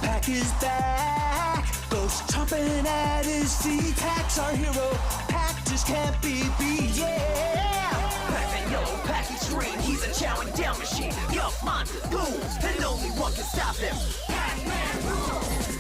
Pac is back, ghost chomping at his feet. Pac's our hero, Pac just can't be beat, yeah! Black and yellow, Pac extreme, he's a chowing down machine. Yup, monsters, ghouls, and only one can stop him. Pac-Man rules!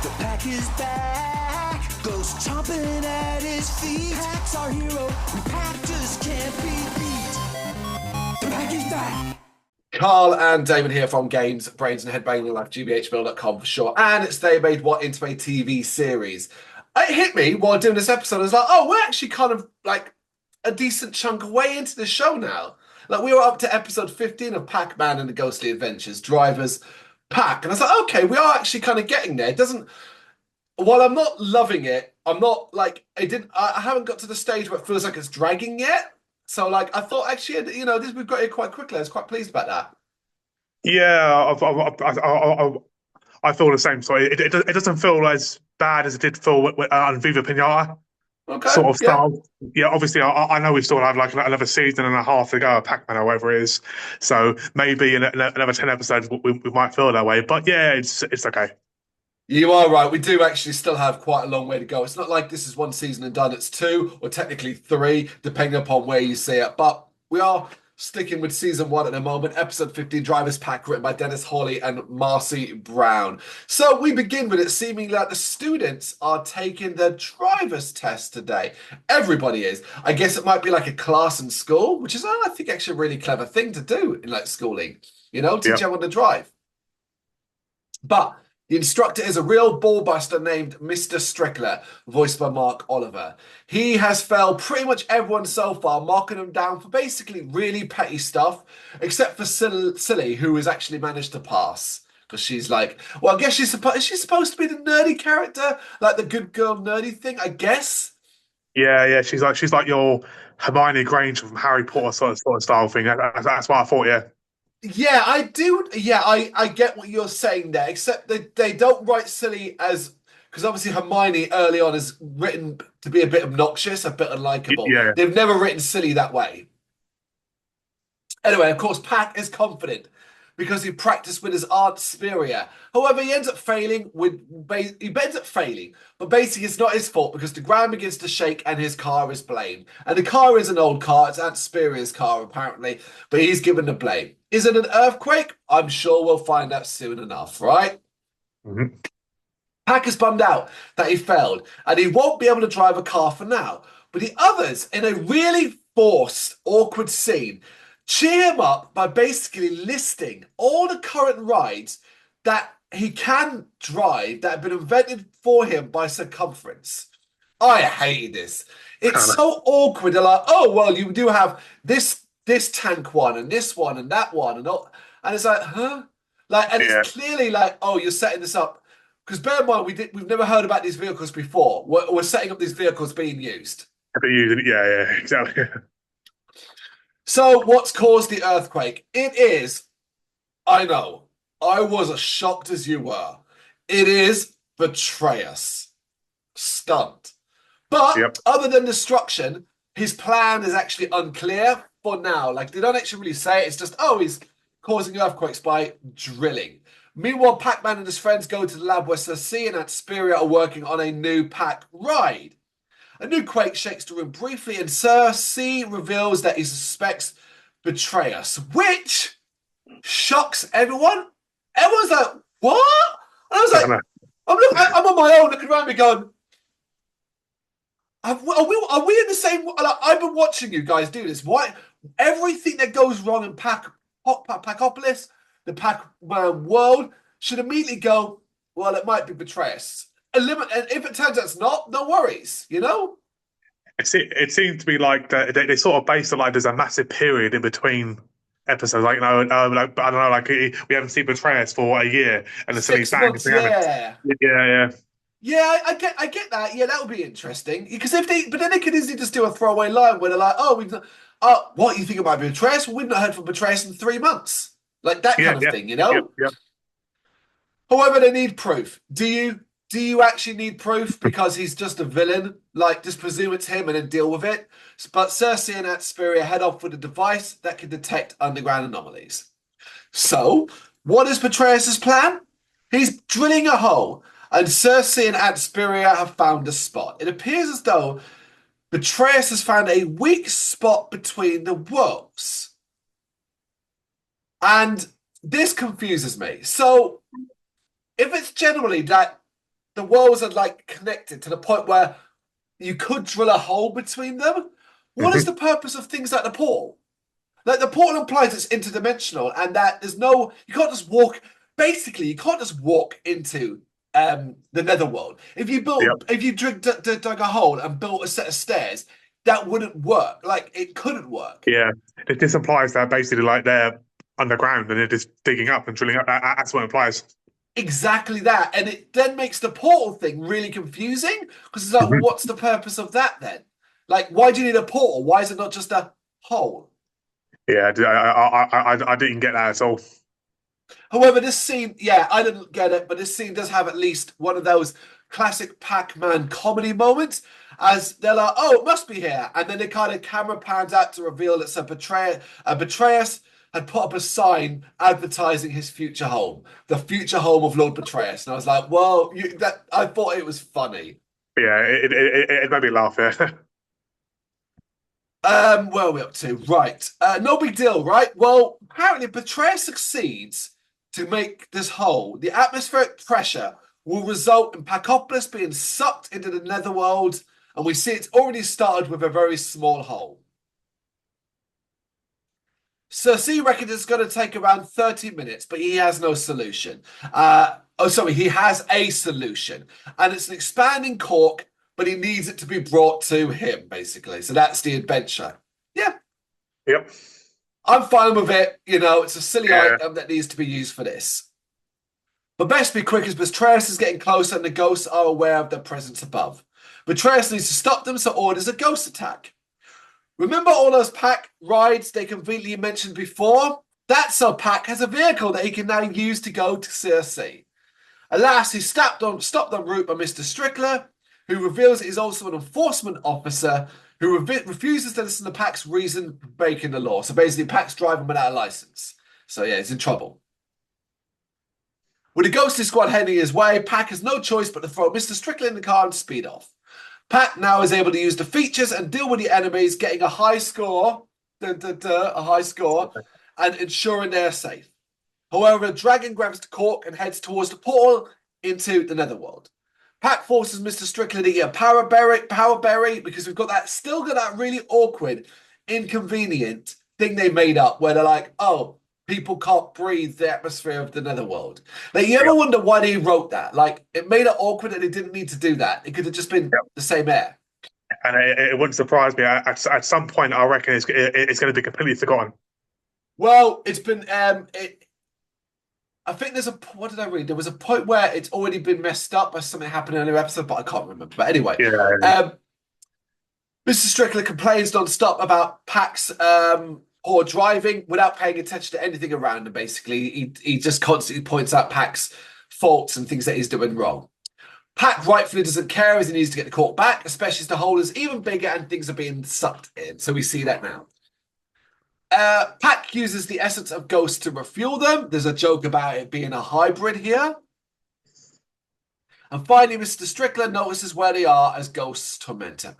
The Pac is back, ghost chomping at his feet. Pac's our hero, and Pac just can't be beat. The Pac is back! Carl and Damon here from Brrraains A Head-Banging Life, gbhblofficial for sure. And it's They Made What into a TV series. It hit me while doing this episode. I was like, oh, we're actually kind of like a decent chunk away into the show now. Like, we were up to episode 15 of Pac-Man and the Ghostly Adventures, Drivers Pac. And I was like, okay, we are actually kind of getting there. It doesn't, while I'm not loving it, I'm not like, I haven't got to the stage where it feels like it's dragging yet. So, like, I thought, actually, you know, we've got it quite quickly. I was quite pleased about that. Yeah, I feel the same. So it doesn't feel as bad as it did feel on Viva Pinata sort of style. Yeah, obviously, I know we still have like another season and a half to go of Pac-Man or whatever it is. So maybe in another 10 episodes we might feel that way. But yeah, it's okay. You are right. We do actually still have quite a long way to go. It's not like this is one season and done. It's 2 or technically 3, depending upon where you see it. But we are sticking with season 1 at the moment. Episode 15, Drivers Pac, written by Dennis Hawley and Marcy Brown. So we begin with it seeming like the students are taking the driver's test today. Everybody is. I guess it might be like a class in school, which is, I think, actually a really clever thing to do in like schooling. You know, teach everyone to drive. But the instructor is a real ballbuster named Mr. Strickler, voiced by Mark Oliver. He has failed pretty much everyone so far, marking them down for basically really petty stuff, except for Silly, who has actually managed to pass. Because she's like, well, I guess is she supposed to be the nerdy character? Like the good girl nerdy thing, I guess? Yeah, she's like your Hermione Granger from Harry Potter sort of style thing. That's what I thought, yeah. Yeah, I do. Yeah, I get what you're saying there, except that they don't write Silly as, because obviously Hermione early on is written to be a bit obnoxious, a bit unlikable. Yeah. They've never written Silly that way. Anyway, of course, Pac is confident because he practiced with his aunt Spiria. However, he ends up failing but basically it's not his fault because the ground begins to shake and his car is blamed. And the car is an old car. It's Aunt Spiria's car, apparently, but he's given the blame. Is it an earthquake? I'm sure we'll find out soon enough, right? Mm-hmm. Pac is bummed out that he failed and he won't be able to drive a car for now. But the others, in a really forced, awkward scene, cheer him up by basically listing all the current rides that he can drive that have been invented for him by circumference. I hated this. It's so awkward. They're like, oh, well, you do have this tank one and this one and that one and all. And it's like, huh? Like, and it's clearly like, oh, you're setting this up. Because bear in mind, we've never heard about these vehicles before. We're setting up these vehicles being used. Yeah, exactly. So what's caused the earthquake? It is, I know, I was as shocked as you were. It is Brrraains stunt. But other than destruction, his plan is actually unclear for now. Like, they don't actually really say it. It's just, oh, he's causing earthquakes by drilling. Meanwhile, Pac-Man and his friends go to the lab where Sir C and Aunt Spiria are working on a new Pac ride. A new quake shakes the room briefly, and Sir C reveals that he suspects Brrraains, which shocks everyone. Everyone's like, what? And I was like, I'm on my own looking around me going, are we in the same? Like, I've been watching you guys do this. Why? Everything that goes wrong in Pacopolis, the Pac-Man world, should immediately go, well, it might be Brrraains. And if it turns out it's not, no worries, you know? It seemed to be like they sort of based it like there's a massive period in between episodes. Like, like, I don't know, like we haven't seen Brrraains for a year, and the silly bang. Yeah, I get that. Yeah, that would be interesting. Because but then they could easily just do a throwaway line where they're like, what, you think about Brrraains? Well, we've not heard from Brrraains in 3 months. Like that kind of thing, you know? Yeah. However, they need proof. Do you actually need proof? Because he's just a villain. Like, just presume it's him and then deal with it. But Cersei and Aunt Spiria head off with a device that can detect underground anomalies. So, what is Brrraains' plan? He's drilling a hole, and Cersei and Aunt Spiria have found a spot. It appears as though Betrayus has found a weak spot between the worlds. And this confuses me. So, if it's generally that the worlds are like connected to the point where you could drill a hole between them, what is the purpose of things like the portal? Like the portal implies it's interdimensional and that there's no, you can't just walk. Basically, you can't just walk into the netherworld. If you dug a hole and built a set of stairs, that wouldn't work. Like it couldn't work. Yeah, this implies that basically like they're underground and they're just digging up and drilling up. That's what it implies. Exactly that, and it then makes the portal thing really confusing because it's like, well, what's the purpose of that then? Like, why do you need a portal? Why is it not just a hole? Yeah, I didn't get that at all. However, this scene, yeah, I didn't get it, but this scene does have at least one of those classic Pac-Man comedy moments as they're like, oh, it must be here. And then the kind of camera pans out to reveal it's a Betrayus had put up a sign advertising his future home, the future home of Lord Betrayus. And I was like, well, I thought it was funny. Yeah, it made me laugh, yeah. Where are we up to? Right. No big deal, right? Well, apparently Betrayus succeeds to make this hole. The atmospheric pressure will result in Pacopolis being sucked into the netherworld, and we see it's already started with a very small hole. Cersei reckons it's going to take around 30 minutes, but he has no solution. He has a solution, and it's an expanding cork, but he needs it to be brought to him, basically. So that's the adventure. Yeah. Yep. I'm fine with it. You know, it's a silly item that needs to be used for this. But best be quick as Betrayus is getting closer and the ghosts are aware of their presence above. Betrayus needs to stop them, so orders a ghost attack. Remember all those Pac rides they conveniently mentioned before? That's so Pac has a vehicle that he can now use to go to Cersei. Alas, he's stopped en route by Mr. Strickler, who reveals he's also an enforcement officer who refuses to listen to Pac's reason for breaking the law. So basically, Pac's driving without a license. So yeah, he's in trouble. With the ghostly squad heading his way, Pac has no choice but to throw Mr. Strickler in the car and speed off. Pac now is able to use the features and deal with the enemies, getting a high score, and ensuring they're safe. However, the dragon grabs the cork and heads towards the portal into the netherworld. Pac forces Mr. Strickler to eat a power berry because we've got that really awkward, inconvenient thing they made up where they're like, oh, people can't breathe the atmosphere of the netherworld. Like, you ever wonder why they wrote that? Like, it made it awkward and it didn't need to do that. It could have just been the same air. And it wouldn't surprise me. At some point, I reckon it's going to be completely forgotten. Well, it's been... I think there's what did I read? There was a point where it's already been messed up by something happened in an episode, but I can't remember. But anyway, Mr. Strickler complains non-stop about Pac's poor driving without paying attention to anything around him, basically. He just constantly points out Pac's faults and things that he's doing wrong. Pac rightfully doesn't care as he needs to get the cork back, especially as the hole is even bigger and things are being sucked in. So we see that now. Pac uses the essence of ghosts to refuel them. There's a joke about it being a hybrid here. And finally, Mr. Strickler notices where they are as ghosts torment him.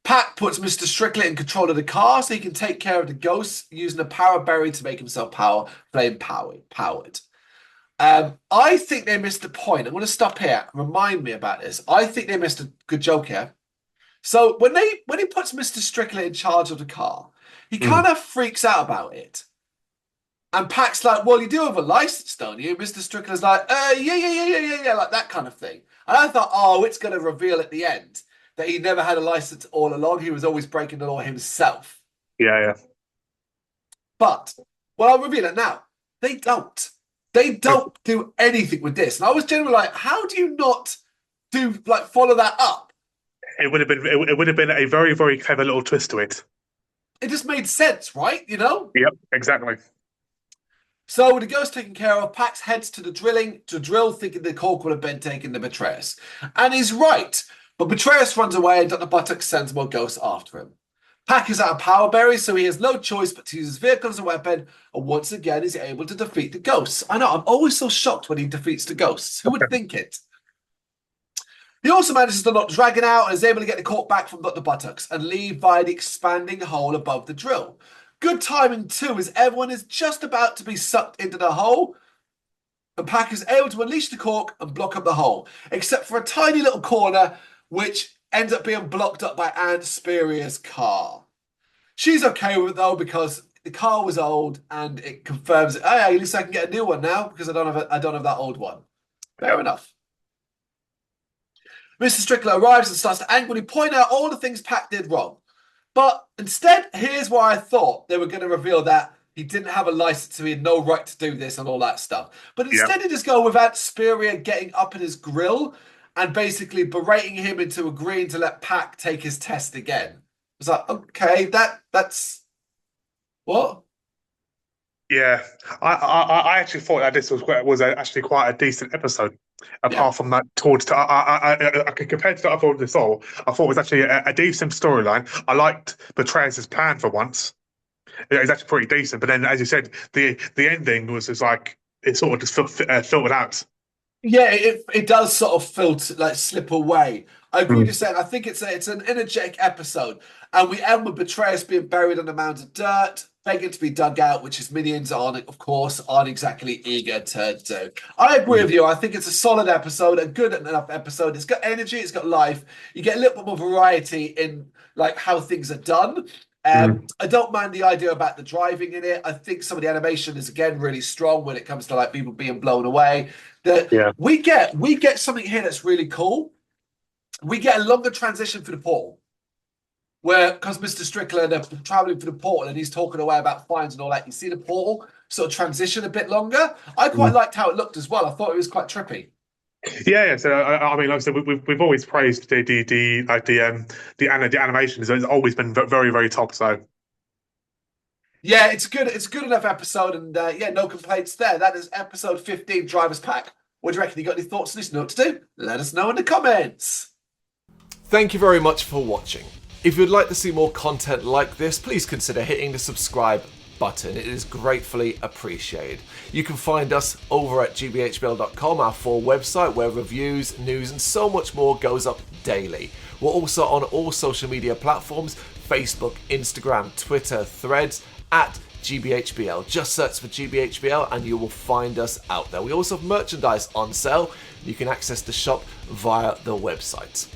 Pac puts Mr. Strickler in control of the car so he can take care of the ghosts using a power berry to make himself flame powered. I think they missed the point. I'm going to stop here. Remind me about this. I think they missed a good joke here. So when he puts Mr. Strickler in charge of the car, he kind of freaks out about it. And Pac's like, well, you do have a license, don't you? Mr. Strickler's like, yeah, like that kind of thing. And I thought, oh, it's going to reveal at the end that he never had a license all along. He was always breaking the law himself. Yeah. But, well, I'll reveal it now. They don't. They don't do anything with this. And I was generally like, how do you not follow that up? It would have been a very, very clever little twist to it. It just made sense, right? You know? Yep, exactly. So with the ghost taken care of, Pax heads to the drill, thinking the cork would have been taken to Betrayus. And he's right. But Betrayus runs away and Dr. Buttock sends more ghosts after him. Pac is out of power berries, so he has no choice but to use his vehicle as a weapon, and once again is able to defeat the ghosts. I know, I'm always so shocked when he defeats the ghosts. Who would think it? He also manages to knock the dragon out and is able to get the cork back from the buttocks and leave via the expanding hole above the drill. Good timing too, as everyone is just about to be sucked into the hole, and Pac is able to unleash the cork and block up the hole, except for a tiny little corner, which ends up being blocked up by Aunt Speria's car. She's okay with it though, because the car was old and it confirms it. Oh yeah, at least I can get a new one now because I don't have that old one. Fair enough. Mr. Strickler arrives and starts to angrily point out all the things Pac did wrong. But instead, here's where I thought they were going to reveal that he didn't have a license, so he had no right to do this and all that stuff. But instead, they just go with Aunt Speria getting up in his grill and basically berating him into agreeing to let Pac take his test again. It's like, okay, that's what? Yeah, I actually thought that this was actually quite a decent episode. Apart from that, compared to the other this all, I thought it was actually a decent storyline. I liked Betrayer's plan for once. It was actually pretty decent. But then, as you said, the ending was just like it sort of just filtered out. Yeah, it does sort of slip away. I agree with you saying. I think it's an energetic episode, and we end with Betrayus being buried on a mound of dirt, begging to be dug out, which his minions aren't exactly eager to do. I agree with you. I think it's a solid episode, a good enough episode. It's got energy, it's got life. You get a little bit more variety in like how things are done. I don't mind the idea about the driving in it. I think some of the animation is again really strong when it comes to like people being blown away. We get something here that's really cool. We get a longer transition for the portal, where because Mr. Strickland are traveling for the portal and he's talking away about fines and all that. You see the portal sort of transition a bit longer. I quite liked how it looked as well. I thought it was quite trippy. Yeah. So I mean, like I said, we've always praised the animation. It's always been very, very top. So yeah, it's good enough episode, and no complaints there. That is episode 15, Driver's Pack. What do you reckon? You got any thoughts on this? Know what to do? Let us know in the comments. Thank you very much for watching. If you'd like to see more content like this, please consider hitting the subscribe button. It is gratefully appreciated. You can find us over at gbhbl.com, our full website where reviews, news and so much more goes up daily. We're also on all social media platforms, Facebook, Instagram, Twitter, Threads, at gbhbl. Just search for gbhbl and you will find us out there. We also have merchandise on sale. You can access the shop via the website.